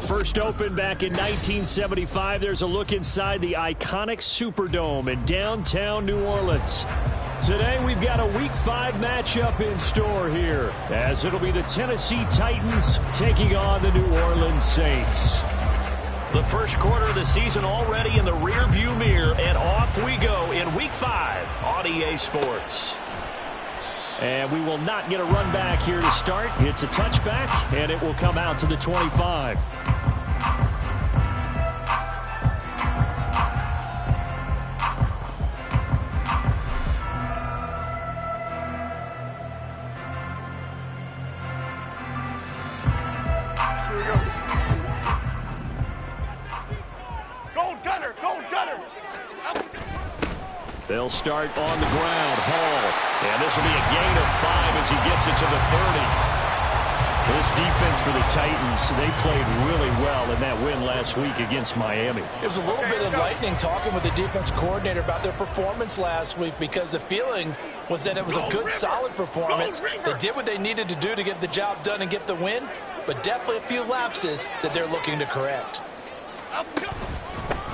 First opened back in 1975, there's a look inside the iconic Superdome in downtown New Orleans. Today we've got a Week 5 matchup in store here, as it'll be the Tennessee Titans taking on the New Orleans Saints. The first quarter of the season already in the rearview mirror, and off we go in Week 5 on EA Sports. And we will not get a run back here to start. It's a touchback, and it will come out to the 25. They'll start on the ground. Hall. And this will be a gain of 5 as he gets it to the 30. This defense for the Titans, they played really well in that win last week against Miami. It was a little bit enlightening talking with the defense coordinator about their performance last week, because the feeling was that it was a good, solid performance. They did what they needed to do to get the job done and get the win, but definitely a few lapses that they're looking to correct.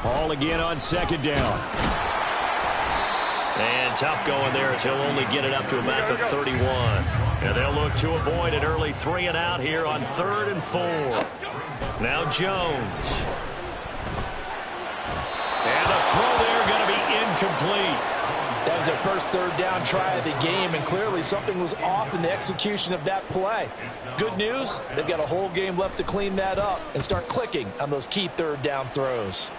Hall again on second down. And tough going there as he'll only get it up to about the 31. And they'll look to avoid an early 3 and out here on 3rd and 4. Now Jones. And a throw there going to be incomplete. That was their first 3rd down try of the game, and clearly something was off in the execution of that play. Good news, they've got a whole game left to clean that up and start clicking on those key 3rd down throws.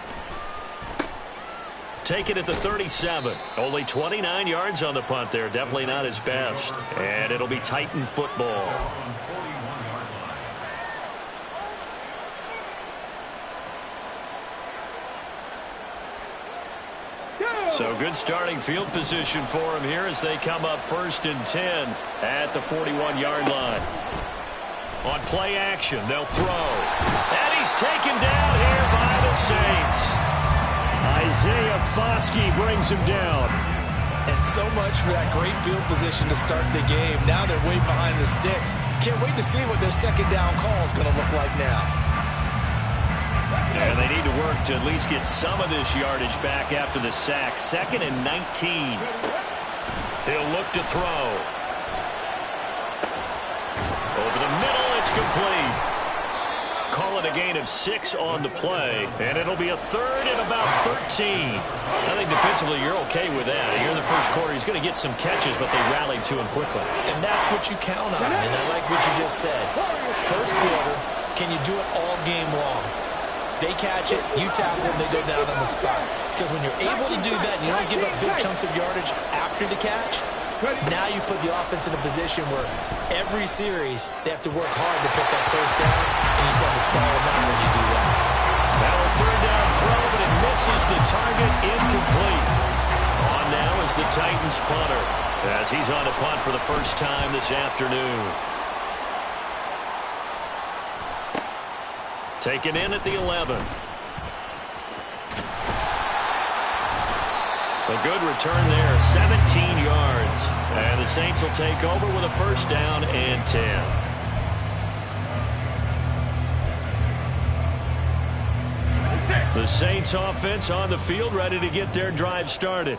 Take it at the 37. Only 29 yards on the punt there. Definitely not his best. And it'll be Titan football. So good starting field position for him here as they come up 1st and 10 at the 41-yard line. On play action, they'll throw. And he's taken down here by the Saints. Isaiah Foskey brings him down. And so much for that great field position to start the game. Now they're way behind the sticks. Can't wait to see what their 2nd down call is going to look like now. And they need to work to at least get some of this yardage back after the sack. 2nd and 19. He'll look to throw. Over the middle, it's complete. Call it a gain of 6 on the play, and it'll be a 3rd and about 13. I think defensively you're okay with that. Here in the first quarter, he's going to get some catches, but they rallied to him quickly. And that's what you count on, and I like what you just said. First quarter, can you do it all game long? They catch it, you tackle them, they go down on the spot. Because when you're able to do that, and you don't give up big chunks of yardage after the catch, now you put the offense in a position where every series they have to work hard to pick up first downs, and you tend to stall them out when you do that. Now a 3rd down throw, but it misses the target, incomplete. On now is the Titans punter, as he's on a punt for the first time this afternoon. Taken in at the 11. A good return there, 17 yards. And the Saints will take over with a 1st down and 10. The Saints offense on the field, ready to get their drive started.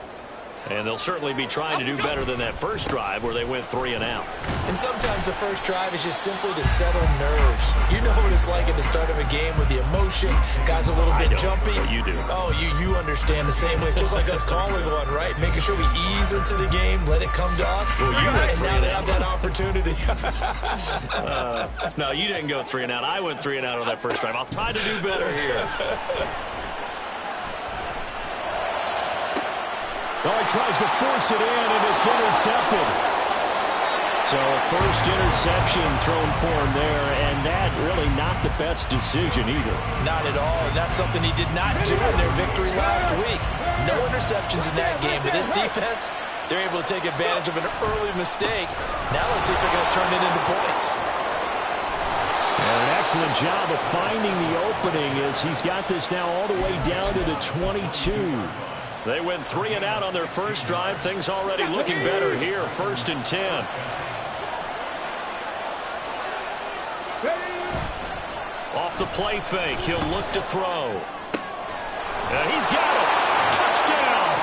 And they'll certainly be trying to do better than that first drive where they went 3 and out. And sometimes the first drive is just simply to settle nerves. You know what it's like at the start of a game with the emotion. Guys a little bit jumpy. But you do. Oh, you understand the same way. It's just like us calling one, right? Making sure we ease into the game, let it come to us. Well, you went 3 and now and they out. have that opportunity. No, you didn't go 3 and out. I went 3 and out on that first drive. I'll try to do better here. Oh, he tries to force it in, and it's intercepted. So a first interception thrown for him there, and that really not the best decision either. Not at all, and that's something he did not do in their victory last week. No interceptions in that game, but this defense, they're able to take advantage of an early mistake. Now let's see if they're going to turn it into points. And an excellent job of finding the opening as he's got this now all the way down to the 22. They went 3 and out on their first drive. Things already looking better here. 1st and 10. Off the play fake, he'll look to throw. And he's got it. Touchdown.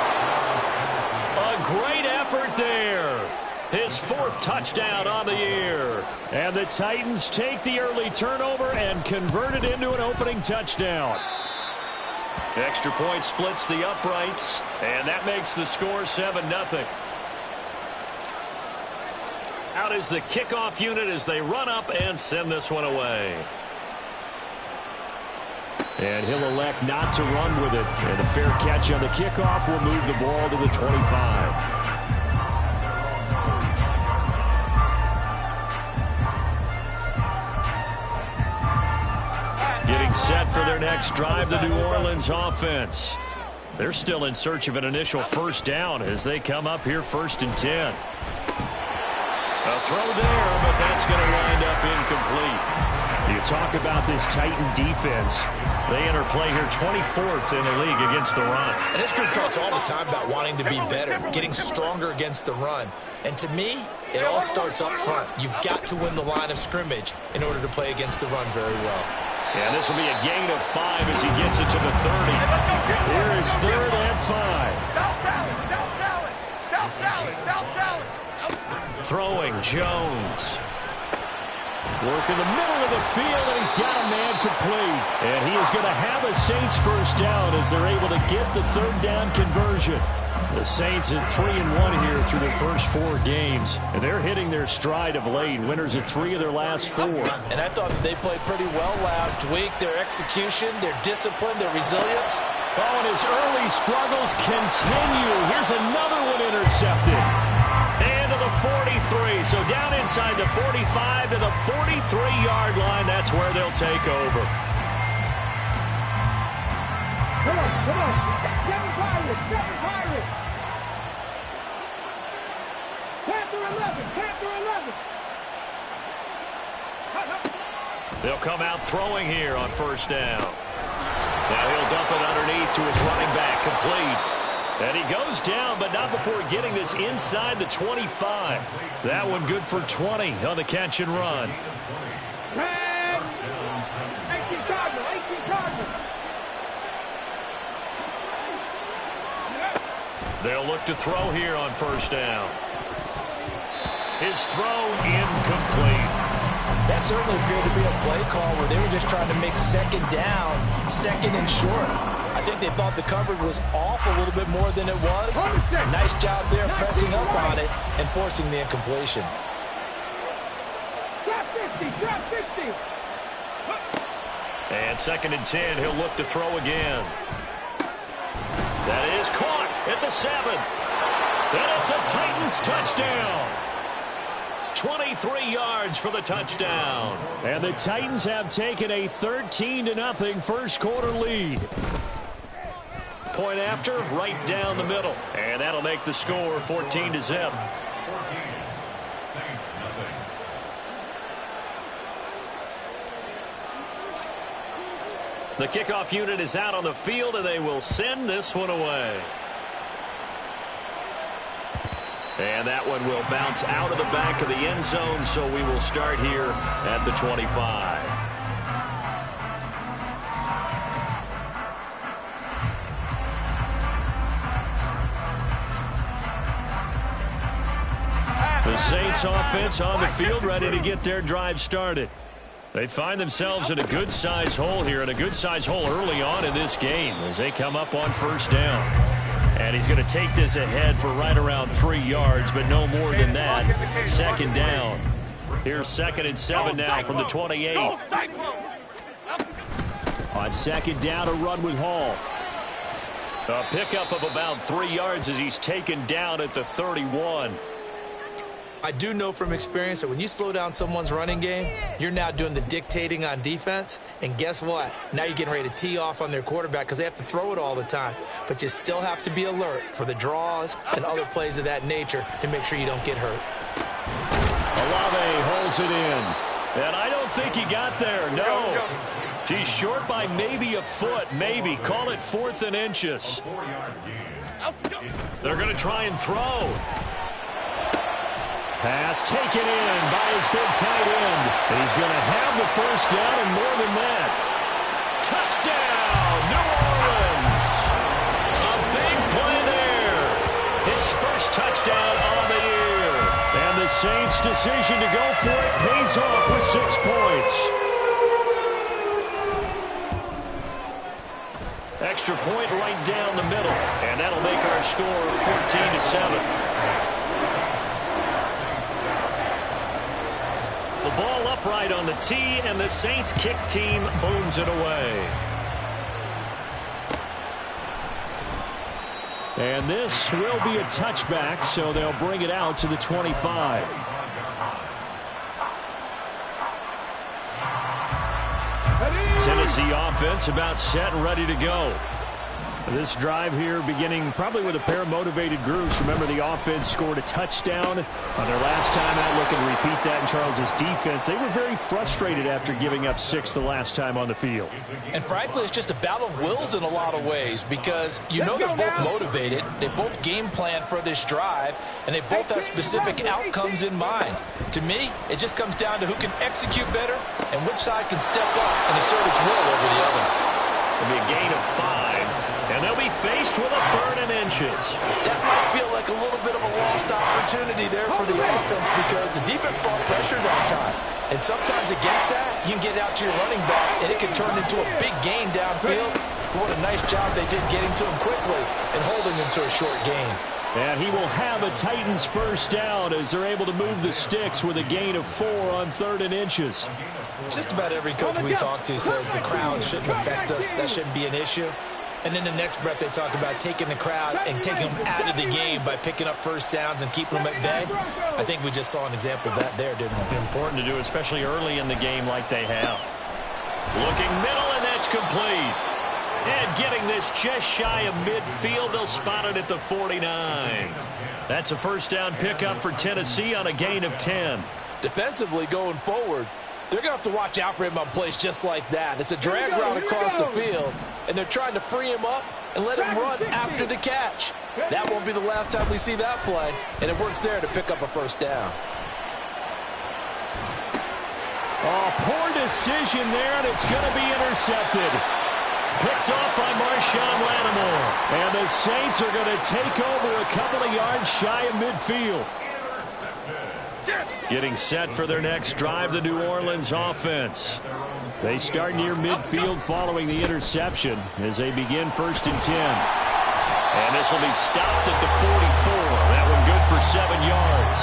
A great effort there. His 4th touchdown on the year. And the Titans take the early turnover and convert it into an opening touchdown. Extra point splits the uprights, and that makes the score 7-0. Out is the kickoff unit as they run up and send this one away. And he'll elect not to run with it. And a fair catch on the kickoff will move the ball to the 25. Getting set for their next drive, the New Orleans offense. They're still in search of an initial first down as they come up here 1st and 10. A throw there, but that's going to wind up incomplete. You talk about this Titan defense. They enter play here 24th in the league against the run. And this group talks all the time about wanting to be better, getting stronger against the run. And to me, it all starts up front. You've got to win the line of scrimmage in order to play against the run very well. And this will be a gain of 5 as he gets it to the 30. Here is 3rd and 5. Throwing Jones. Work in the middle of the field, and he's got a man complete. And he is going to have a Saints first down as they're able to get the 3rd down conversion. The Saints at 3-1 here through their first 4 games. And they're hitting their stride of late. Winners of 3 of their last 4. And I thought that they played pretty well last week. Their execution, their discipline, their resilience. Oh, and his early struggles continue. Here's another one intercepted. And to the 43. So down inside the 45 to the 43-yard line. That's where they'll take over. Come on. 7 Pirates. Panther 11. They'll come out throwing here on first down. Now he'll dump it underneath to his running back, complete. And he goes down, but not before getting this inside the 25. That one good for 20 on the catch and run. 18 Cardinals. They'll look to throw here on first down. His throw incomplete. That certainly appeared to be a play call where they were just trying to make 2nd down, 2nd and short. I think they thought the coverage was off a little bit more than it was. Nice job there pressing up on it and forcing the incompletion. Drop 50. And 2nd and 10, he'll look to throw again. That is caught at the 7. And it's a Titans touchdown. 23 yards for the touchdown. And the Titans have taken a 13-0 first quarter lead. Point after, right down the middle. And that'll make the score 14-0. The kickoff unit is out on the field, and they will send this one away. And that one will bounce out of the back of the end zone, so we will start here at the 25. Saints offense on the field, ready to get their drive started. They find themselves in a good-sized hole here, and a good-sized hole early on in this game as they come up on first down. And he's going to take this ahead for right around 3 yards, but no more than that. Second down. Here's 2nd and 7 now from the 28. On second down, a run with Hall. A pickup of about 3 yards as he's taken down at the 31. I do know from experience that when you slow down someone's running game, you're now doing the dictating on defense. And guess what? Now you're getting ready to tee off on their quarterback because they have to throw it all the time. But you still have to be alert for the draws and other plays of that nature to make sure you don't get hurt. Olave holds it in. And I don't think he got there. No. He's short by maybe a foot, maybe. Call it 4th and inches. They're going to try and throw. Pass taken in by his big tight end. And he's going to have the first down and more than that. Touchdown, New Orleans. A big play there. His first touchdown on the year. And the Saints' decision to go for it pays off with 6 points. Extra point right down the middle. And that'll make our score 14-7. The ball upright on the tee, and the Saints kick team booms it away. And this will be a touchback, so they'll bring it out to the 25. Tennessee offense about set and ready to go. This drive here beginning probably with a pair of motivated groups. Remember, the offense scored a touchdown on their last time out. Looking to repeat that in Charles's defense. They were very frustrated after giving up 6 the last time on the field. And frankly, it's just a battle of wills in a lot of ways because you know they're both motivated. They both game plan for this drive, and they both have specific outcomes in mind. To me, it just comes down to who can execute better and which side can step up and assert its will over the other. It'll be a gain of 5. And they'll be faced with a 3rd and inches. That might feel like a little bit of a lost opportunity there for the offense because the defense brought pressure that time. And sometimes against that, you can get out to your running back, and it can turn into a big gain downfield. But what a nice job they did getting to him quickly and holding him to a short gain. And he will have a Titans first down as they're able to move the sticks with a gain of 4 on 3rd and inches. Just about every coach we talk to says the crowd shouldn't affect us. That shouldn't be an issue. And in the next breath, they talk about taking the crowd and taking them out of the game by picking up first downs and keeping them at bay. I think we just saw an example of that there, didn't we? Important to do, especially early in the game like they have. Looking middle, and that's complete. And getting this just shy of midfield, they'll spot it at the 49. That's a first down pickup for Tennessee on a gain of 10. Defensively going forward, they're going to have to watch out for him on plays just like that. It's a drag route across the field, and they're trying to free him up and let him run after the catch. That won't be the last time we see that play, and it works there to pick up a first down. Oh, poor decision there, and it's going to be intercepted. Picked off by Marshawn Lattimore. And the Saints are going to take over a couple of yards shy of midfield. Getting set for their next drive, the New Orleans offense. They start near midfield following the interception as they begin 1st and 10. And this will be stopped at the 44. That one good for 7 yards.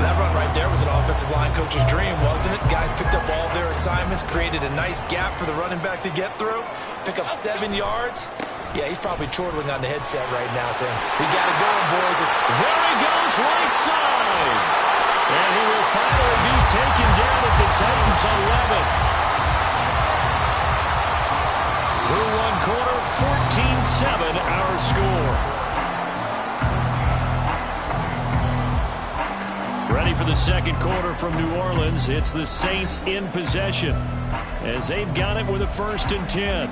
That run right there was an offensive line coach's dream, wasn't it? Guys picked up all their assignments, created a nice gap for the running back to get through, pick up 7 yards. Yeah, he's probably chortling on the headset right now saying, we got to go, boys. There he goes, right side. And he will finally be taken down at the Titans 11. Through one quarter, 14-7 our score. Ready for the second quarter from New Orleans. It's the Saints in possession as they've got it with a 1st and 10.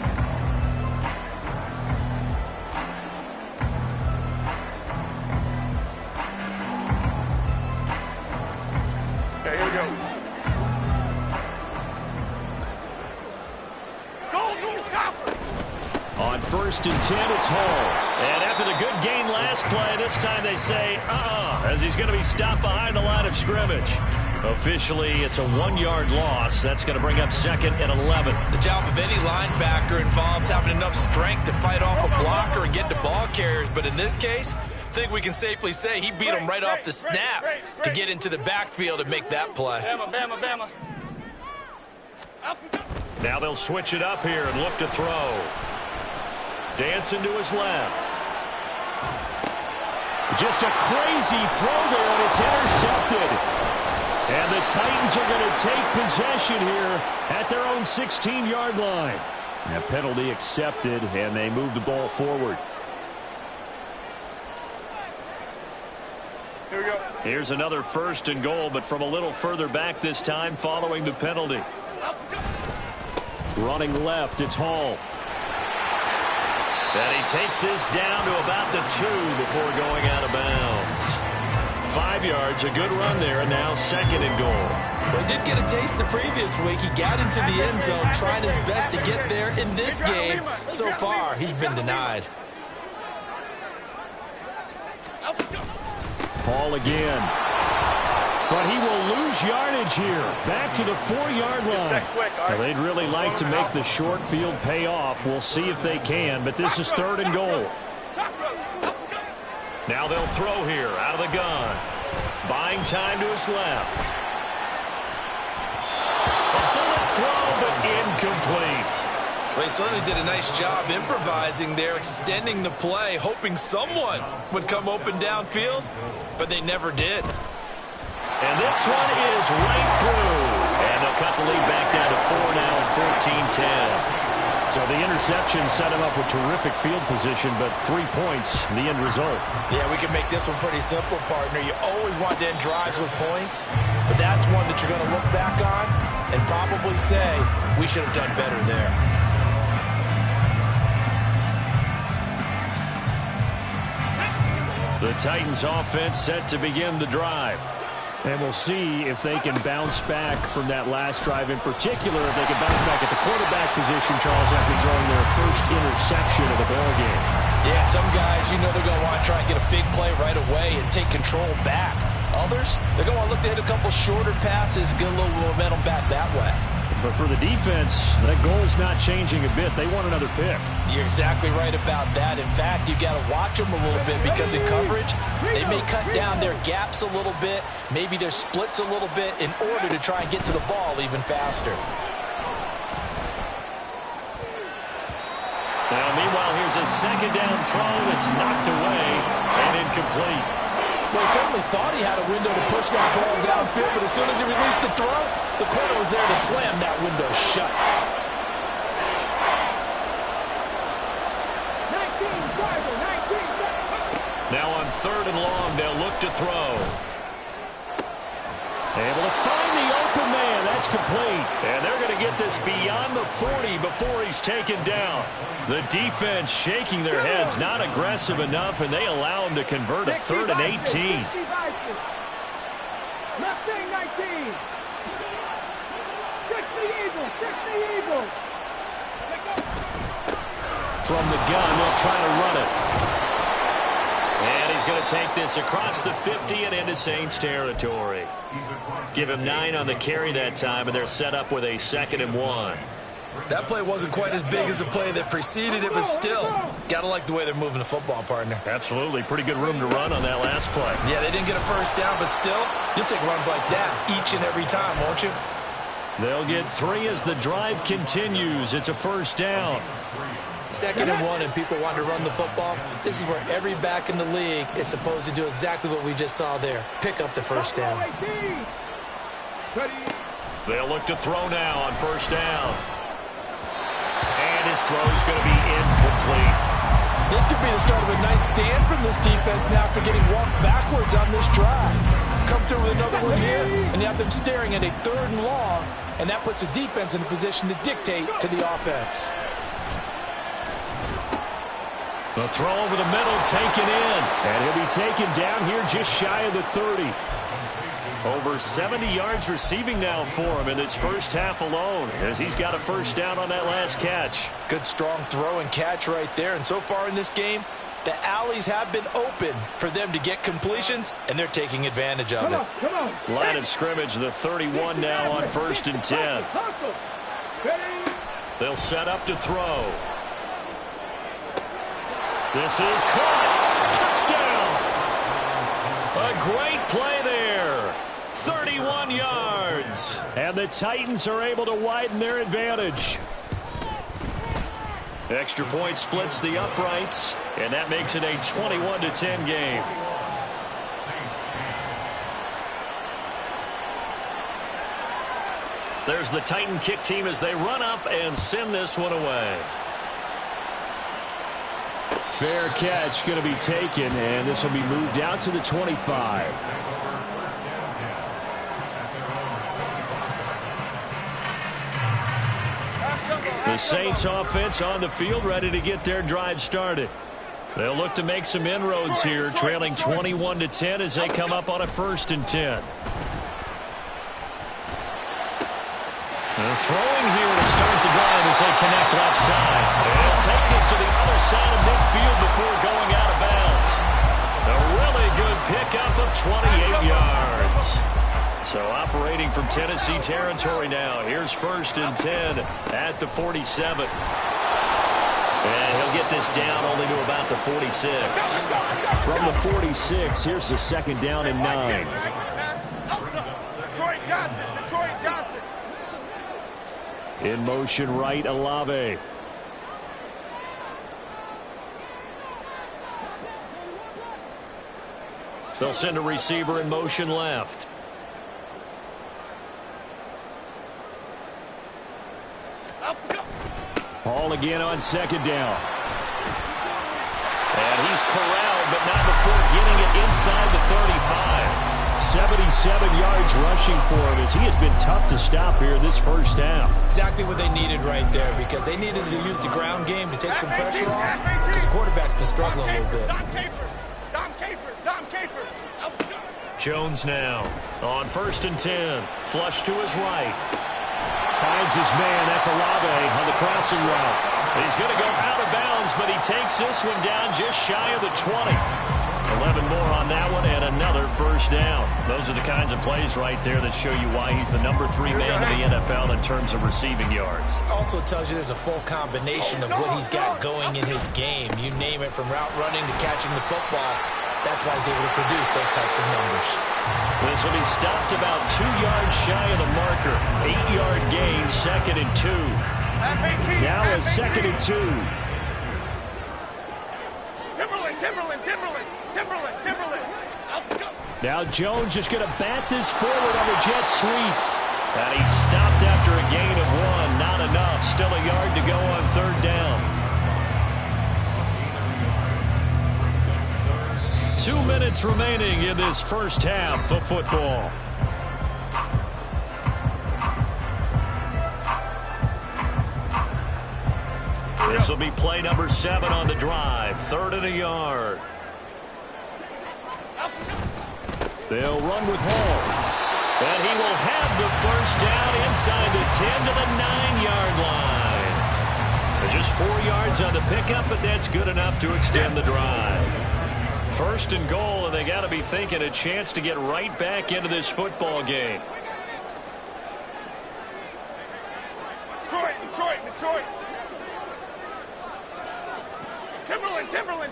On 1st and 10, it's Hall. And after the good gain last next play. This time they say, as he's going to be stopped behind the line of scrimmage. Officially, it's a 1-yard loss. That's going to bring up 2nd and 11. The job of any linebacker involves having enough strength to fight off a blocker and get to ball carriers. But in this case, I think we can safely say he beat him right off the snap to get into the backfield and make that play. Bama. Now they'll switch it up here and look to throw. Dancing to his left. Just a crazy throw there, and it's intercepted. And the Titans are going to take possession here at their own 16-yard line. That penalty accepted, and they move the ball forward. Here we go. Here's another 1st and goal, but from a little further back this time following the penalty. Running left, it's Hall. And he takes this down to about the 2 before going out of bounds. 5 yards, a good run there, and now 2nd and goal. Well, he did get a taste the previous week. He got into the end zone trying his best to get there in this game. So far, he's been denied. Hall again. But he will lose yardage here. Back to the 4-yard line. Now, they'd really like to make the short field pay off. We'll see if they can, but this is 3rd and goal. Now they'll throw here out of the gun. Buying time to his left. A bullet throw, but incomplete. Well, he certainly did a nice job improvising there, extending the play, hoping someone would come open downfield, but they never did. And this one is right through. And they'll cut the lead back down to 4 now at 14-10. So the interception set him up with terrific field position, but 3 points, the end result. Yeah, we can make this one pretty simple, partner. You always want to end drives with points, but that's one that you're going to look back on and probably say, we should have done better there. The Titans offense set to begin the drive. And we'll see if they can bounce back from that last drive, in particular, if they can bounce back at the quarterback position, Charles, after throwing their first interception of the ballgame. Yeah, some guys, you know they're going to want to try and get a big play right away and take control back. Others, they're going to want to look to hit a couple shorter passes, get a little momentum back that way. But for the defense, that goal's not changing a bit. They want another pick. You're exactly right about that. In fact, you've got to watch them a little bit because in coverage, they may cut down their gaps a little bit, maybe their splits a little bit in order to try and get to the ball even faster. Now, meanwhile, here's a 2nd down throw that's knocked away and incomplete. Well, he certainly thought he had a window to push that ball downfield, but as soon as he released the throw, the corner was there to slam that window shut. 19. Now on 3rd and long, they'll look to throw. Able to find the open man. That's complete. And they're going to get this beyond the 40 before he's taken down. The defense shaking their heads, not aggressive enough, and they allow him to convert a 3rd and 18. Left wing 19. 60 Eagles. From the gun, they'll try to run it. And he's going to take this across the 50 and into Saints territory. Give him 9 on the carry that time, and they're set up with a 2nd and 1. That play wasn't quite as big as the play that preceded it, but still, got to like the way they're moving the football, partner. Absolutely. Pretty good room to run on that last play. Yeah, they didn't get a first down, but still, you'll take runs like that each and every time, won't you? They'll get 3 as the drive continues. It's a 1st down. 2nd and 1, and people want to run the football. This is where every back in the league is supposed to do exactly what we just saw there. Pick up the 1st down. They'll look to throw now on 1st down. And his throw is going to be incomplete. This could be the start of a nice stand from this defense now after getting walked backwards on this drive. Come through with another one here, and you have them staring at a 3rd and long, and that puts the defense in a position to dictate to the offense. The throw over the middle taken in. And he'll be taken down here just shy of the 30. Over 70 yards receiving now for him in this first half alone, as he's got a 1st down on that last catch. Good strong throw and catch right there. And so far in this game, The alleys have been open for them to get completions, and they're taking advantage of it. Come on. Line of scrimmage, the 31 now on 1st and 10. They'll set up to throw. This is caught. Touchdown. A great play there. 31 yards. And the Titans are able to widen their advantage. Extra point splits the uprights, and that makes it a 21-10 game. There's the Titan kick team as they run up and send this one away. Fair catch going to be taken, and this will be moved out to the 25. The Saints offense on the field, ready to get their drive started. They'll look to make some inroads here, trailing 21-10 as they come up on a 1st and 10. They're throwing here to start the drive as they connect left side. They'll take this to the other side of midfield before going out of bounds. A really good pickup of 28 yards. So operating from Tennessee territory now. Here's 1st and 10 at the 47. And he'll get this down only to about the 46. From the 46, here's the 2nd down and 9. Detroit Johnson. Detroit Johnson. In motion right, Olave. They'll send a receiver in motion left. Hall again on 2nd down. And he's corralled, but not before getting it inside the 35. 77 yards rushing for him as he has been tough to stop here this first half. Exactly what they needed right there, because they needed to use the ground game to take some pressure off, because the quarterback's been struggling a little bit. Dom Capers. Jones now on 1st and 10. Flush to his right. Finds his man. That's Olave on the crossing route. He's going to go out of bounds, but he takes this one down just shy of the 20. 11 more on that one and another 1st down. Those are the kinds of plays right there that show you why he's the number 3 man in the NFL in terms of receiving yards. Also tells you there's a full combination of what he's got going in his game. You name it, from route running to catching the football. That's why he's able to produce those types of numbers. This will be stopped about 2 yards shy of the marker. 8-yard gain, 2nd and 2. Now a 2nd and 2. Timberland. Now Jones just going to bat this forward on the jet sweep. And he's stopped after a gain of 1. Not enough. Still a yard to go on 3rd down. 2 minutes remaining in this first half of football. This will be play number 7 on the drive. 3rd and a yard. They'll run with Hall. And he will have the 1st down inside the 10 to the 9-yard line. Just 4 yards on the pickup, but that's good enough to extend the drive. 1st and goal, and they got to be thinking a chance to get right back into this football game. Detroit. Timberland.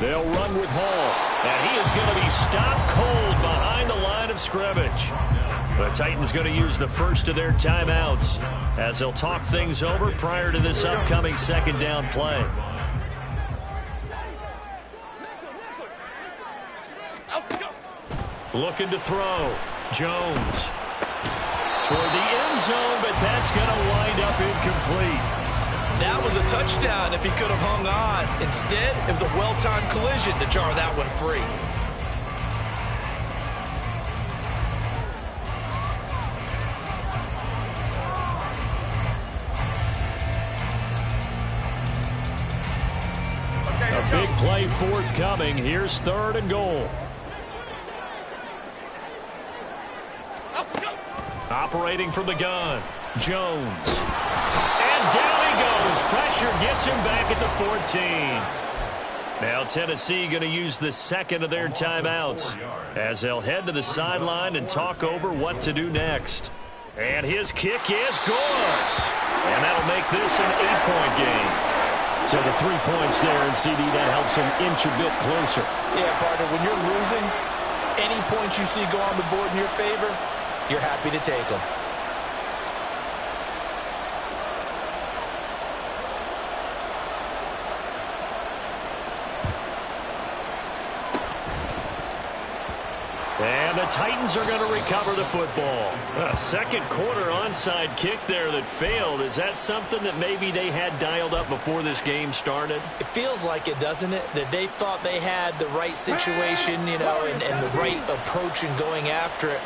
They'll run with Hall, and he is going to be stopped cold behind the line of scrimmage. The Titans going to use the first of their timeouts as they'll talk things over prior to this upcoming 2nd down play. Looking to throw. Jones toward the end zone, but that's going to wind up incomplete. That was a touchdown if he could have hung on. Instead, it was a well-timed collision to jar that one free. A big play forthcoming. Here's 3rd and goal. Operating from the gun, Jones. And down he goes. Pressure gets him back at the 14. Now Tennessee going to use the second of their timeouts as they'll head to the sideline and talk over what to do next. And his kick is good. And that'll make this an 8-point game. So the 3 points there, and CD, that helps him inch a bit closer. Yeah, partner, when you're losing, any points you see go on the board in your favor, you're happy to take them. And the Titans are going to recover the football. A second quarter onside kick there that failed. Is that something that maybe they had dialed up before this game started? It feels like it, doesn't it? That they thought they had the right situation, you know, and the right approach in going after it.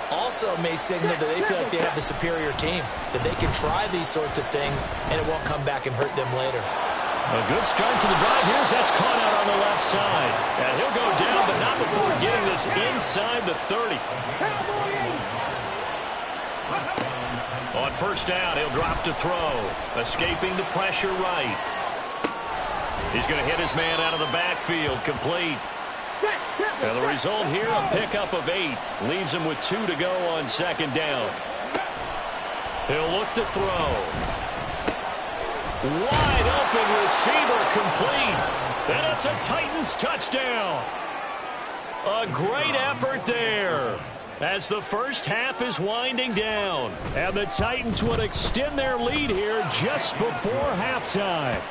Also may signal that they feel like they have the superior team, that they can try these sorts of things, and it won't come back and hurt them later. A good start to the drive. Here's that's caught out on the left side. And he'll go down, but not before getting this inside the 30. On first down, he'll drop to throw. Escaping the pressure right. He's going to hit his man out of the backfield. Complete. And the result here, a pickup of 8. Leaves him with 2 to go on second down. He'll look to throw. Wide open receiver, complete. And it's a Titans touchdown. A great effort there as the first half is winding down. And the Titans would extend their lead here just before halftime.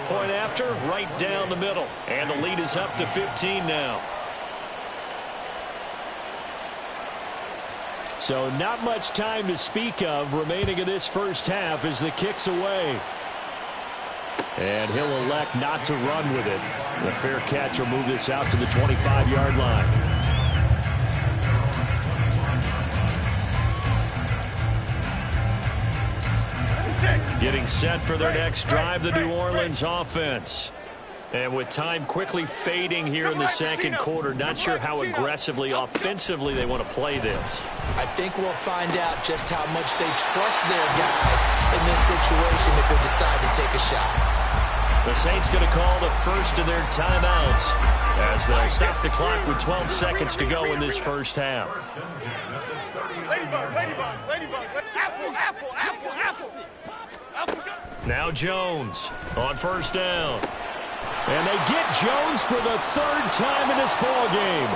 Point after, right down the middle. And the lead is up to 15 now. So not much time to speak of remaining in this first half as the kick's away. And he'll elect not to run with it. The fair catch will move this out to the 25-yard line. Getting set for their next drive, the New Orleans offense. And with time quickly fading here in the second quarter, not sure how aggressively, offensively they want to play this. I think we'll find out just how much they trust their guys in this situation if they decide to take a shot. The Saints going to call the first of their timeouts as they'll stop the clock with 12 seconds to go in this first half. Ladybug, ladybug, ladybug. Apple, apple, apple, apple. Apple. Now Jones on first down. And they get Jones for the third time in this ball game.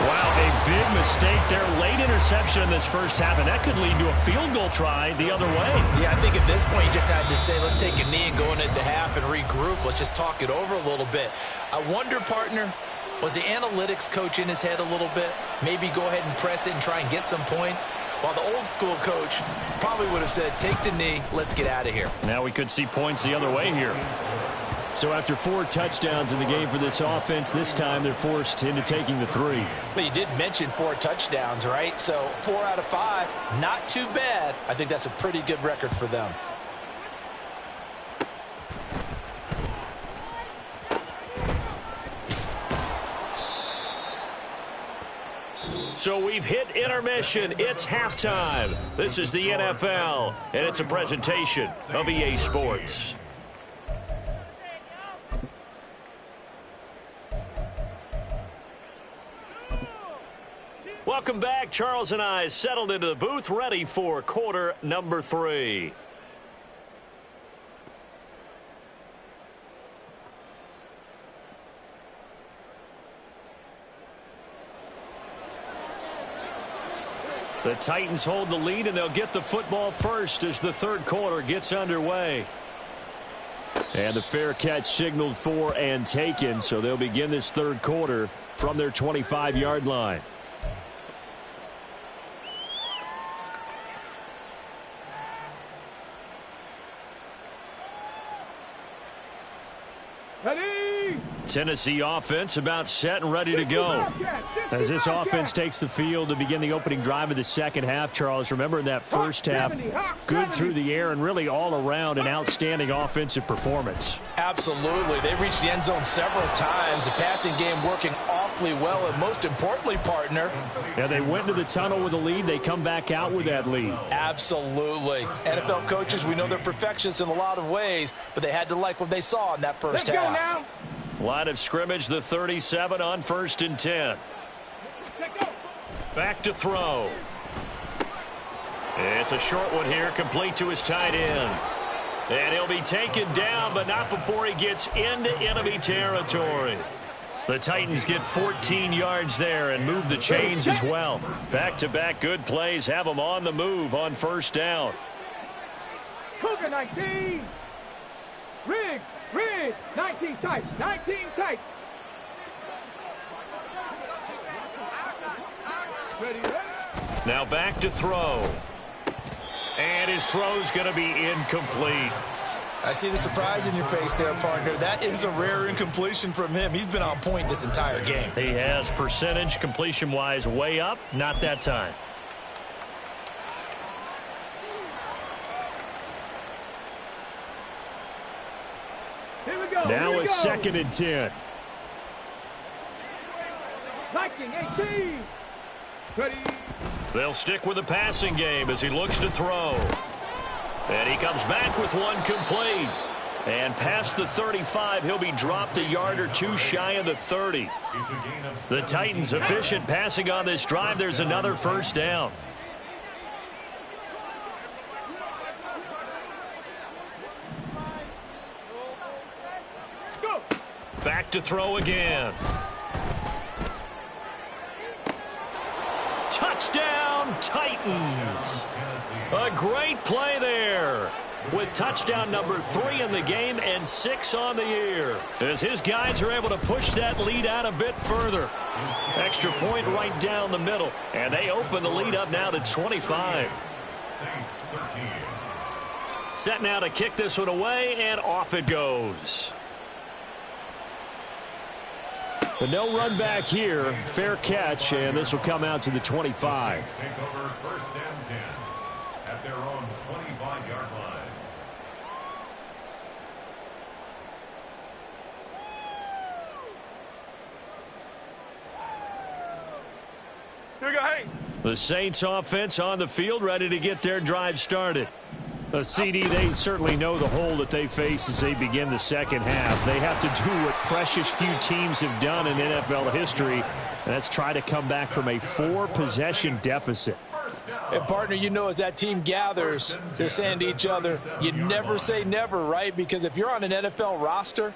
Wow, a big mistake there. Late interception in this first half, and that could lead to a field goal try the other way. Yeah, I think at this point you just had to say, let's take a knee and go into the half and regroup. Let's just talk it over a little bit. I wonder, partner, was the analytics coach in his head a little bit? Maybe go ahead and press it and try and get some points? While the old school coach probably would have said, take the knee, let's get out of here. Now we could see points the other way here. So after 4 touchdowns in the game for this offense, this time they're forced into taking the 3. But you did mention 4 touchdowns, right? So 4 out of 5, not too bad. I think that's a pretty good record for them. So we've hit intermission. It's halftime. This is the NFL, and it's a presentation of EA Sports. Welcome back. Charles and I settled into the booth, ready for quarter number 3. The Titans hold the lead, and they'll get the football first as the third quarter gets underway. And the fair catch signaled for and taken, so they'll begin this third quarter from their 25-yard line. Tennessee offense about set and ready to go. As this offense takes the field to begin the opening drive of the second half, Charles, remember in that first half, good through the air and really all around an outstanding offensive performance. Absolutely. They reached the end zone several times. The passing game working off awfully well, and most importantly, partner. Yeah, they went to the tunnel with a lead. They come back out with that lead. Absolutely. NFL coaches, we know they're perfectionists in a lot of ways, but they had to like what they saw in that first half. Let's go now. Line of scrimmage, the 37 on 1st and 10. Back to throw. It's a short one here, complete to his tight end. And he'll be taken down, but not before he gets into enemy territory. The Titans get 14 yards there and move the chains as well. Back-to-back good plays have them on the move on 1st down. Cougar 19. Riggs, 19 tights, 19 tights. Ready. Now back to throw. And his throw's going to be incomplete. I see the surprise in your face there, partner. That is a rare incompletion from him. He's been on point this entire game. He has percentage completion-wise way up, not that time. Here we go. Now Here we a go. 2nd and 10. 19, 18. Ready. They'll stick with the passing game as he looks to throw. And he comes back with one complete. And past the 35, he'll be dropped a yard or two shy of the 30. The Titans efficient passing on this drive. There's another 1st down. Go. Back to throw again. Touchdown, Titans. A great play there. With touchdown number 3 in the game and 6 on the year. As his guys are able to push that lead out a bit further. Extra point right down the middle. And they open the lead up now to 25. Set now to kick this one away, and off it goes. But no run back here. Fair catch, and this will come out to the 25. Take over 1st and 10 at their own 25-yard line. Here we go. Hey. The Saints offense on the field, ready to get their drive started. CD, they certainly know the hole that they face as they begin the second half. They have to do what precious few teams have done in NFL history, and that's try to come back from a 4-possession deficit. And, partner, you know, as that team gathers, they're saying to each other, you never say never, right? Because if you're on an NFL roster,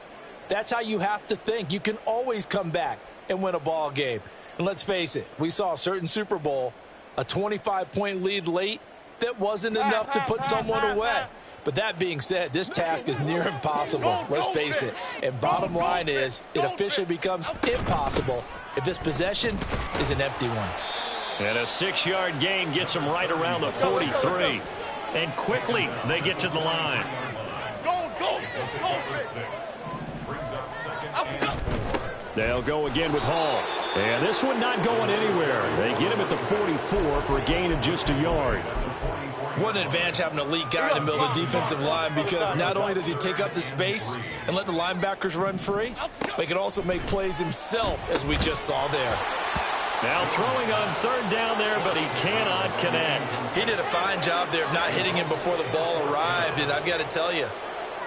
that's how you have to think. You can always come back and win a ball game. And let's face it, we saw a certain Super Bowl, a 25-point lead late, that wasn't enough to put someone away. But that being said, this task is near impossible. Let's face it. And bottom line is, it officially becomes impossible if this possession is an empty one. And a 6-yard gain gets them right around the 43. And quickly, they get to the line. Go. They'll go again with Hall. And this one not going anywhere. They get him at the 44 for a gain of just a yard. What an advantage having an elite guy in the middle of the defensive line, because not only does he take up the space and let the linebackers run free, but he can also make plays himself, as we just saw there. Now throwing on 3rd down there, but he cannot connect. He did a fine job there of not hitting him before the ball arrived, and I've got to tell you,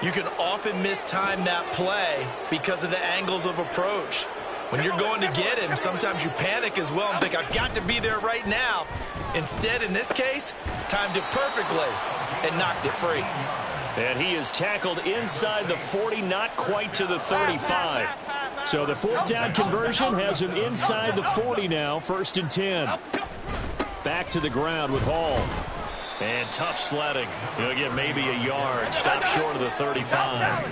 you can often mistime that play because of the angles of approach. When you're going to get him, sometimes you panic as well and think, I've got to be there right now. Instead, in this case, timed it perfectly and knocked it free. And he is tackled inside the 40, not quite to the 35. So the 4th down conversion has him inside the 40 now, 1st and 10. Back to the ground with Hall. And tough sledding. He'll get maybe a yard. Stop short of the 35.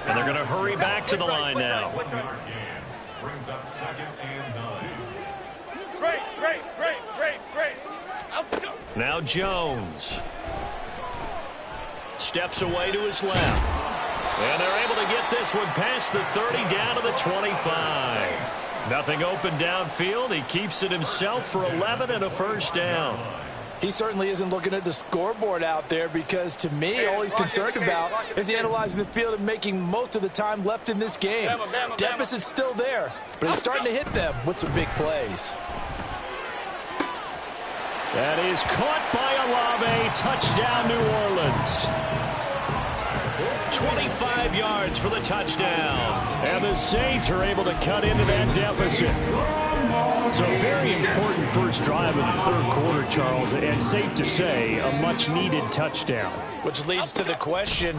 And they're going to hurry back to the line now. Brings up 2nd and 9. Great. Now Jones. Steps away to his left. And they're able to get this one past the 30 down to the 25. Nothing open downfield. He keeps it himself for 11 and a 1st down. He certainly isn't looking at the scoreboard out there because, to me, all he's concerned about is analyzing the field and making most of the time left in this game. Deficit's still there, but he's starting to hit them with some big plays. That is caught by Olave. Touchdown, New Orleans. 25 yards for the touchdown. And the Saints are able to cut into that deficit. So a very important first drive of the third quarter, Charles, and safe to say, a much-needed touchdown. Which leads to the question,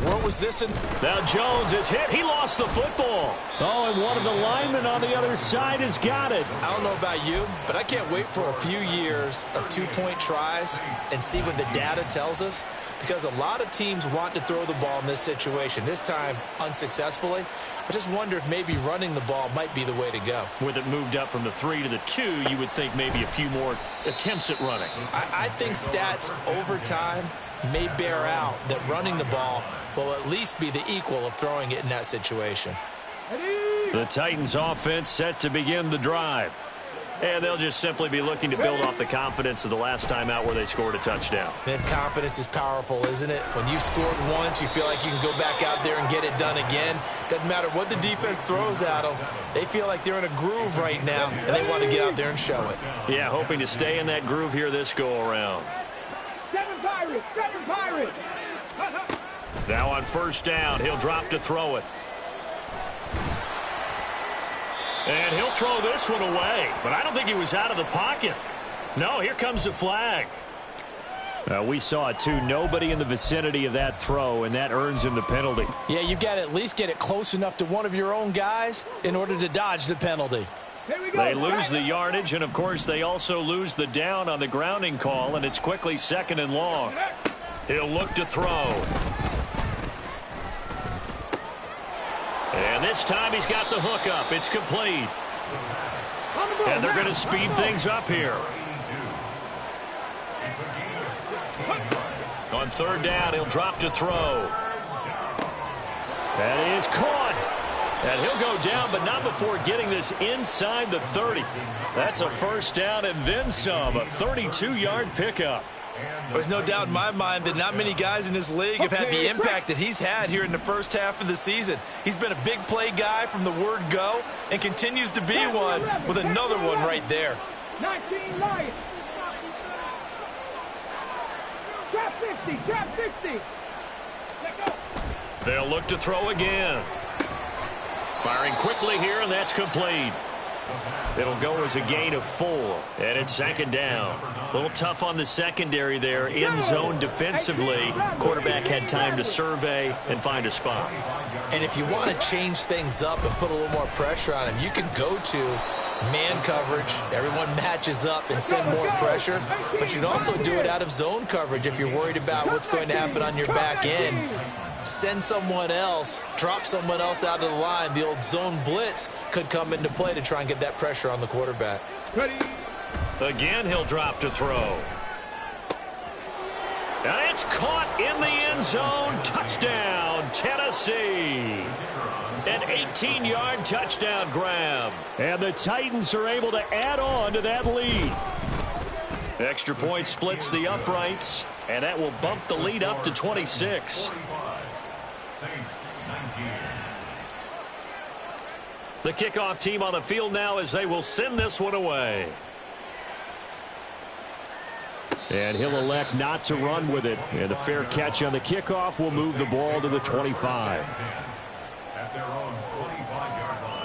where was this in? Now Jones is hit. He lost the football. Oh, and one of the linemen on the other side has got it. I don't know about you, but I can't wait for a few years of two-point tries and see what the data tells us, because a lot of teams want to throw the ball in this situation, this time unsuccessfully. I just wonder if maybe running the ball might be the way to go. With it moved up from the 3 to the 2, you would think maybe a few more attempts at running. I think stats over time may bear out that running the ball will at least be the equal of throwing it in that situation. The Titans offense set to begin the drive. And they'll just simply be looking to build off the confidence of the last time out where they scored a touchdown. And confidence is powerful, isn't it? When you've scored once, you feel like you can go back out there and get it done again. Doesn't matter what the defense throws at them. They feel like they're in a groove right now, and they want to get out there and show it. Yeah, hoping to stay in that groove here this go-around. Seven Pirates. Now on first down, he'll drop to throw it. And he'll throw this one away, but I don't think he was out of the pocket. No, here comes the flag. We saw it too. Nobody in the vicinity of that throw, and that earns him the penalty. Yeah, you've got to at least get it close enough to one of your own guys in order to dodge the penalty. They lose the yardage, and of course they also lose the down on the grounding call, and it's quickly 2nd and long. He'll look to throw. And this time he's got the hook up. It's complete. And they're going to speed things up here. On third down, he'll drop to throw. That is caught. And he'll go down, but not before getting this inside the 30. That's a first down and then some. A 32-yard pickup. There's no doubt in my mind that not many guys in this league have had the impact that he's had here in the first half of the season. He's been a big play guy from the word go and continues to be one with another one right there. 19 Lions. Trap 60. They'll look to throw again. Firing quickly here, and that's complete. It'll go as a gain of 4, and it's 2nd down. A little tough on the secondary there. In zone defensively. Quarterback had time to survey and find a spot. And if you want to change things up and put a little more pressure on him, you can go to man coverage. Everyone matches up and send more pressure. But you can also do it out of zone coverage if you're worried about what's going to happen on your back end. Send someone else, drop someone else out of the line. The old zone blitz could come into play to try and get that pressure on the quarterback. Again, he'll drop to throw. And it's caught in the end zone. Touchdown, Tennessee. An 18-yard touchdown grab. And the Titans are able to add on to that lead. Extra point splits the uprights, and that will bump the lead up to 26. Saints 19. The kickoff team on the field now as they will send this one away. And he'll elect not to run with it. And a fair catch on the kickoff will move the ball to the 25. At their own 25-yard line.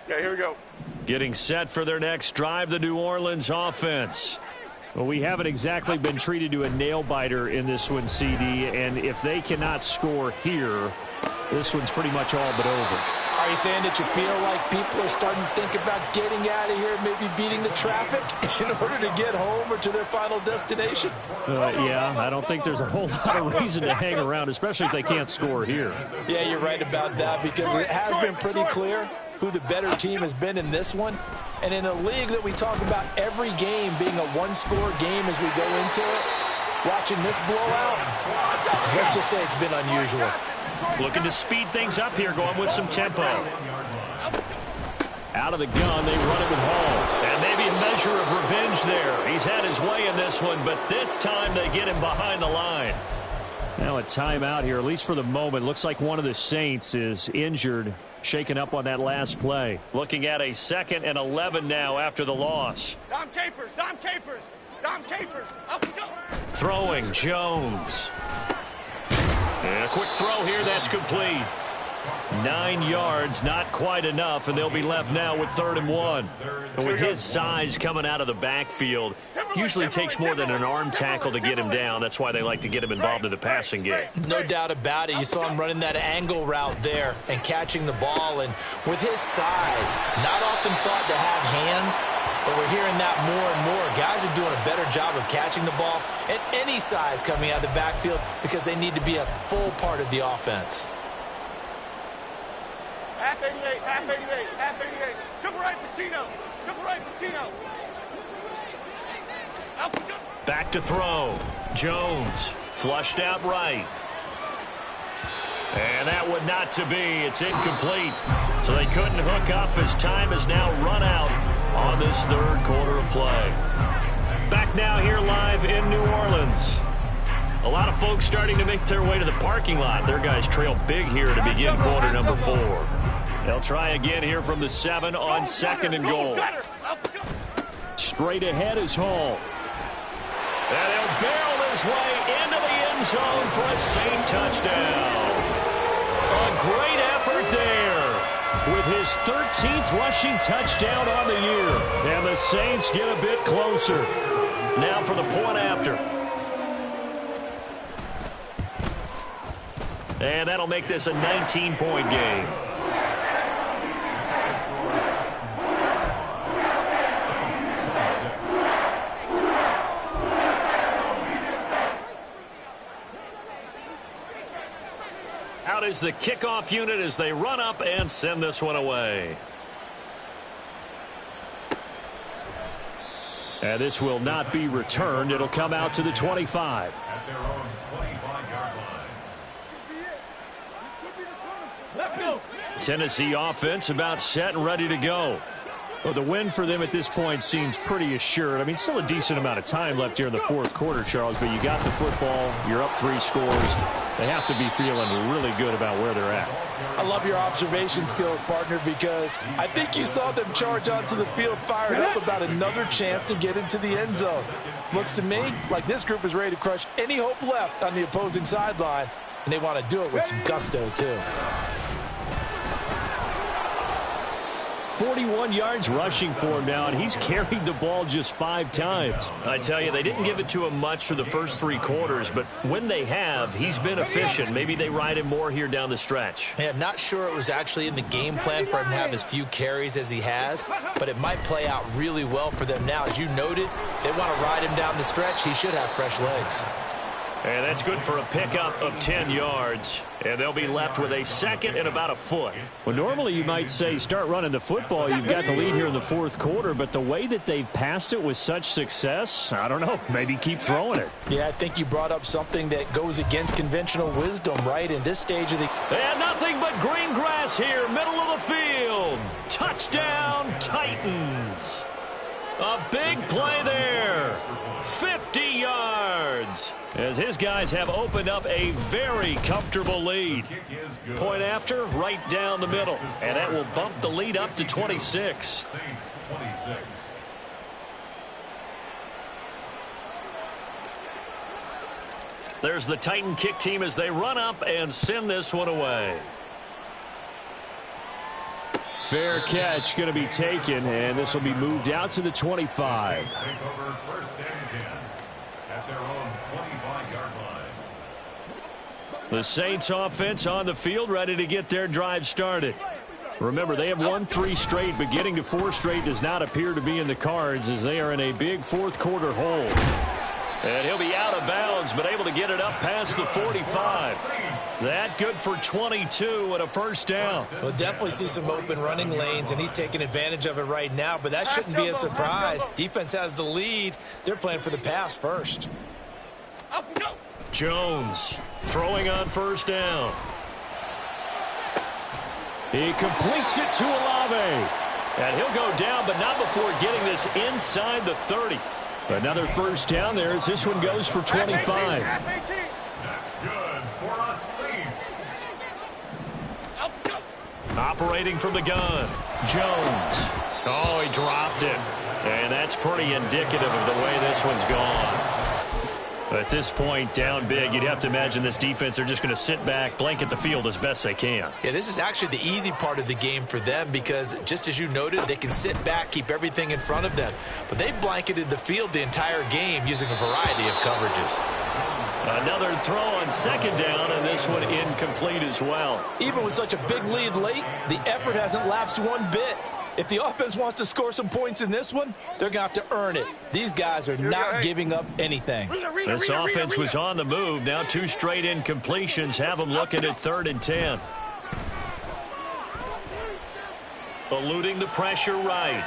Okay, here we go. Getting set for their next drive, the New Orleans offense. Well, we haven't exactly been treated to a nail-biter in this one, CD, and if they cannot score here, this one's pretty much all but over. I Are you saying that you feel like people are starting to think about getting out of here, maybe beating the traffic in order to get home or to their final destination? Yeah, I don't think there's a whole lot of reason to hang around, especially if they can't score here. Yeah, you're right about that, because it has been pretty clear who the better team has been in this one. And in a league that we talk about every game being a one-score game as we go into it, watching this blowout, let's just say it's been unusual. Looking to speed things up here, going with some tempo. Out of the gun, they run it with Hall. And maybe a measure of revenge there. He's had his way in this one, but this time they get him behind the line. Now a timeout here, at least for the moment. Looks like one of the Saints is injured, shaken up on that last play. Looking at a 2nd and 11 now after the loss. Dom Capers, Dom Capers, Dom Capers. Up we go. Throwing Jones. And a quick throw here, that's complete. 9 yards, not quite enough, and they'll be left now with 3rd and 1. And with his size coming out of the backfield, usually takes more than an arm tackle to get him down. That's why they like to get him involved in the passing game. No doubt about it. You saw him running that angle route there and catching the ball. And with his size, not often thought to have hands, but we're hearing that more and more. Guys are doing a better job of catching the ball at any size coming out of the backfield because they need to be a full part of the offense. Half 88, half 88, half 88. Triple right, Pacino. Triple right, Pacino. Up we go. Back to throw. Jones flushed out right. And that would not to be. It's incomplete. So they couldn't hook up as time is now run out on this 3rd quarter of play. Back now here live in New Orleans. A lot of folks starting to make their way to the parking lot. Their guys trail big here to begin quarter number 4. They'll try again here from the 7 on 2nd and goal. Straight ahead is Hall. And he'll barrel his way into the end zone for a Saint touchdown. A great effort there with his 13th rushing touchdown on the year. And the Saints get a bit closer. Now for the point after. And that'll make this a 19-point game. Out is the kickoff unit as they run up and send this one away. And this will not be returned. It'll come out to the 25. At their own 25-yard line. Let's go. Tennessee offense about set and ready to go. Well, the win for them at this point seems pretty assured. I mean, still a decent amount of time left here in the 4th quarter, Charles, but you got the football, you're up 3 scores. They have to be feeling really good about where they're at. I love your observation skills, partner, because I think you saw them charge onto the field fired up about another chance to get into the end zone. Looks to me like this group is ready to crush any hope left on the opposing sideline, and they want to do it with some gusto, too. 41 yards rushing for him now, and he's carried the ball just 5 times. I tell you, they didn't give it to him much for the first 3 quarters, but when they have, he's been efficient. Maybe they ride him more here down the stretch. Yeah, I'm not sure it was actually in the game plan for him to have as few carries as he has, but it might play out really well for them now. As you noted, they want to ride him down the stretch. He should have fresh legs. And that's good for a pickup of 10 yards. And they'll be left with a 2nd and about a foot. Well, normally you might say start running the football. You've got the lead here in the 4th quarter, but the way that they've passed it with such success, I don't know, maybe keep throwing it. Yeah, I think you brought up something that goes against conventional wisdom, right? In this stage of the... And nothing but green grass here, middle of the field. Touchdown, Titans. A big play there. 50 yards. As his guys have opened up a very comfortable lead. Point after, right down the middle. And that will bump the lead up to 26. Saints 26. There's the Titan kick team as they run up and send this one away. Fair catch going to be taken, and this will be moved out to the 25. Saints take over 1st and 10 at their own 25-yard line. The Saints offense on the field ready to get their drive started. Remember, they have won 3 straight, but getting to 4 straight does not appear to be in the cards as they are in a big fourth quarter hole. And he'll be out of bounds, but able to get it up past the 45. That good for 22 and a first down. We'll definitely see some open running lanes, and he's taking advantage of it right now, but that shouldn't be a surprise. Defense has the lead. They're playing for the pass first. Jones throwing on first down. He completes it to Olave. And he'll go down, but not before getting this inside the 30. Another first down there as this one goes for 25. That's good for a Saints. Operating from the gun, Jones. Oh, he dropped it. And that's pretty indicative of the way this one's gone. At this point, down big, you'd have to imagine this defense are just going to sit back, blanket the field as best they can. Yeah, this is actually the easy part of the game for them because, just as you noted, they can sit back, keep everything in front of them. But they've blanketed the field the entire game using a variety of coverages. Another throw on second down, and this one incomplete as well. Even with such a big lead late, the effort hasn't lapsed one bit. If the offense wants to score some points in this one, they're going to have to earn it. These guys are not giving up anything. This offense was on the move. Now 2 straight incompletions have them looking at 3rd and 10. Eluding the pressure right.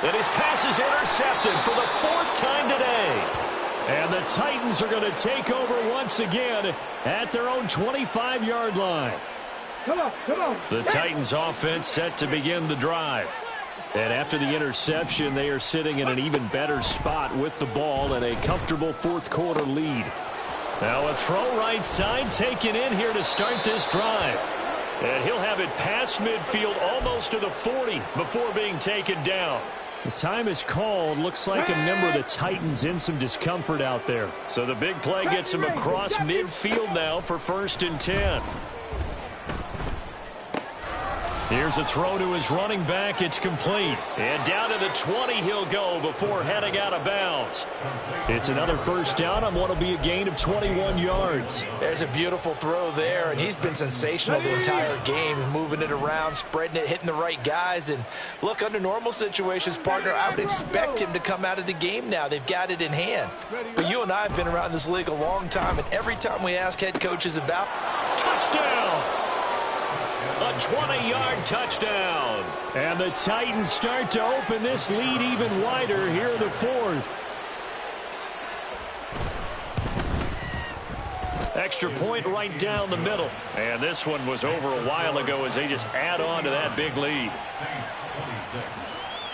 And his pass is intercepted for the 4th time today. And the Titans are going to take over once again at their own 25-yard line. The Titans offense set to begin the drive. And after the interception, they are sitting in an even better spot with the ball and a comfortable fourth quarter lead. Now a throw right side taken in here to start this drive. And he'll have it past midfield almost to the 40 before being taken down. The time is called. Looks like a member of the Titans in some discomfort out there. So the big play gets him across midfield now for 1st and 10. Here's a throw to his running back. It's complete. And down to the 20 he'll go before heading out of bounds. It's another first down on what will be a gain of 21 yards. There's a beautiful throw there, and he's been sensational the entire game, moving it around, spreading it, hitting the right guys. And look, under normal situations, partner, I would expect him to come out of the game now. They've got it in hand. But you and I have been around this league a long time, and every time we ask head coaches about touchdown, a 20-yard touchdown. And the Titans start to open this lead even wider here in the 4th. Extra point right down the middle. And this one was over a while ago as they just add on to that big lead.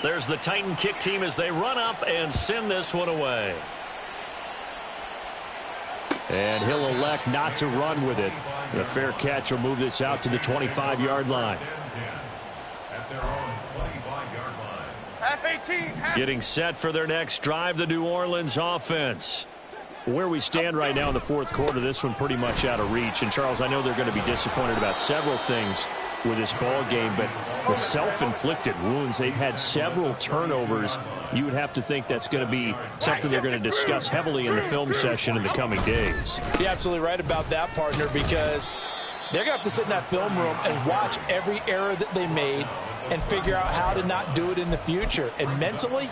There's the Titan kick team as they run up and send this one away. And he'll elect not to run with it. The fair catch will move this out to the 25-yard line. Getting set for their next drive, the New Orleans offense. Where we stand right now in the fourth quarter, this one pretty much out of reach. And, Charles, I know they're going to be disappointed about several things with this ball game, but the self-inflicted wounds, they've had several turnovers. You would have to think that's going to be something they're going to discuss heavily in the film session in the coming days. You're absolutely right about that, partner, because they're going to have to sit in that film room and watch every error that they made and figure out how to not do it in the future. And mentally,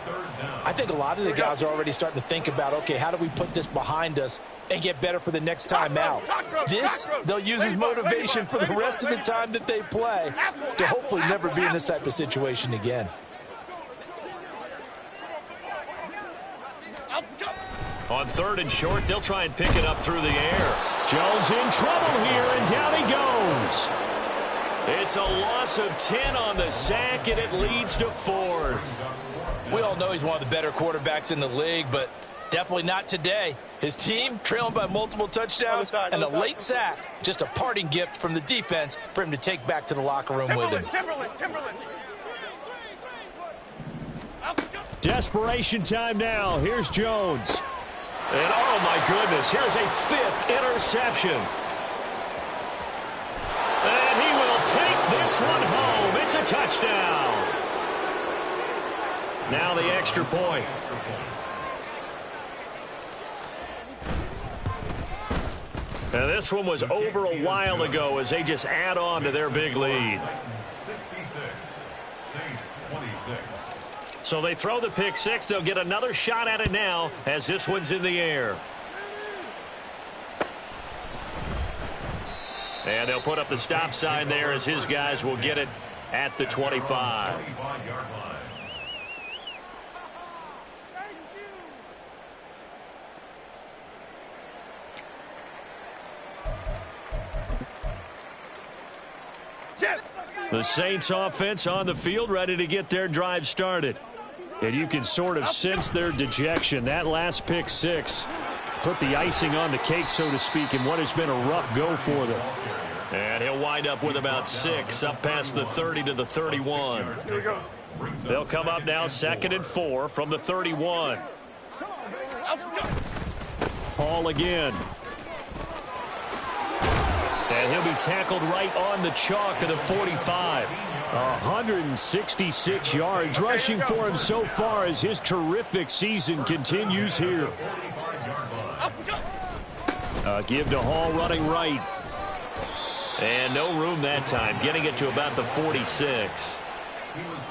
I think a lot of the guys are already starting to think about, okay, how do we put this behind us and get better for the next time out? This, they'll use as motivation for the rest of the time that they play to hopefully never be in this type of situation again. On 3rd and short, they'll try and pick it up through the air. Jones in trouble here, and down he goes. It's a loss of 10 on the sack, and it leads to 4th. We all know he's one of the better quarterbacks in the league, but definitely not today. His team trailing by multiple touchdowns and a late sack. Just a parting gift from the defense for him to take back to the locker room with him. Timberland. Desperation time now. Here's Jones. And, oh, my goodness, here's a 5th interception. And he will take this one home. It's a touchdown. Now the extra point. And this one was over a while ago as they just add on to their big lead. 66, Saints 26. So they throw the pick six. They'll get another shot at it now as this one's in the air. And they'll put up the stop sign there as his guys will get it at the 25. 25-yard line. The Saints offense on the field ready to get their drive started. And you can sort of sense their dejection. That last pick six put the icing on the cake, so to speak, in what has been a rough go for them. And he'll wind up with about 6 up past the 30 to the 31. Here we go. They'll come up now 2nd and 4 from the 31. Hall again. And he'll be tackled right on the chalk of the 45. 166 yards rushing for him so far as his terrific season continues here. Give to Hall running right. And no room that time, getting it to about the 46.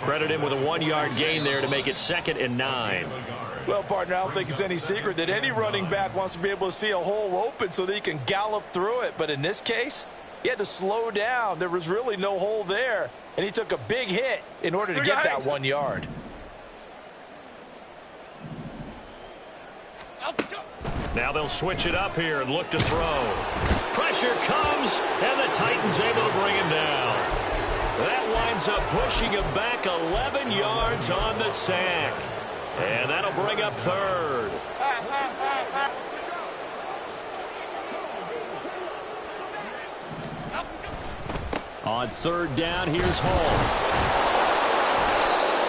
Credit him with a 1-yard gain there to make it 2nd and 9. Well, partner, I don't think it's any secret that any running back wants to be able to see a hole open so that he can gallop through it. But in this case, he had to slow down. There was really no hole there, and he took a big hit in order to get that 1 yard. Now they'll switch it up here and look to throw. Pressure comes, and the Titans able to bring him down. That winds up pushing him back 11 yards on the sack. And that'll bring up 3rd. On 3rd down, here's Hall.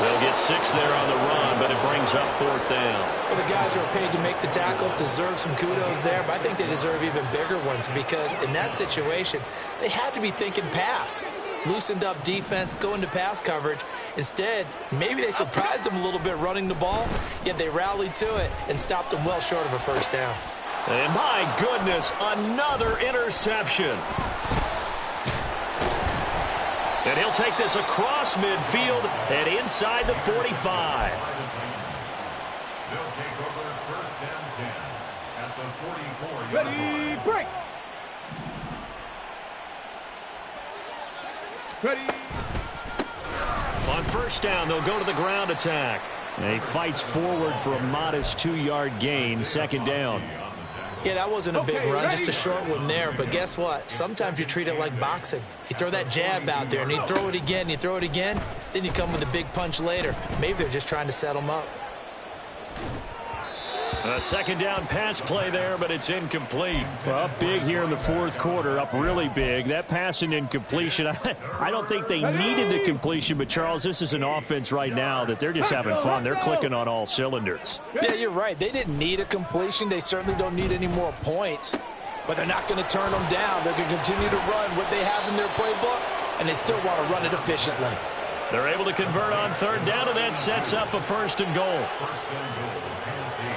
They'll get 6 there on the run, but it brings up 4th down. Well, the guys who are paid to make the tackles deserve some kudos there, but I think they deserve even bigger ones because in that situation, they had to be thinking pass. Loosened up defense, going to pass coverage. Instead, maybe they surprised them a little bit running the ball, yet they rallied to it and stopped them well short of a 1st down. And my goodness, another interception. And he'll take this across midfield and inside the 45. They'll take over 1st and 10 at the 44-yard Ready, line. break. Ready. On 1st down, they'll go to the ground attack. And he fights forward for a modest 2-yard gain, 2nd down. Yeah, that wasn't a big run, just a short one there. But guess what? Sometimes you treat it like boxing. You throw that jab out there, and you throw it again, you throw it again, then you come with a big punch later. Maybe they're just trying to set them up. A 2nd down pass play there, but it's incomplete. Well, up big here in the 4th quarter, up really big. That pass and incompletion, I don't think they needed the completion, but, Charles, this is an offense right now that they're just having fun. They're clicking on all cylinders. Yeah, you're right. They didn't need a completion. They certainly don't need any more points. But they're not going to turn them down. They're going to continue to run what they have in their playbook, and they still want to run it efficiently. They're able to convert on 3rd down, and that sets up a 1st and goal. 1st and goal, Tennessee.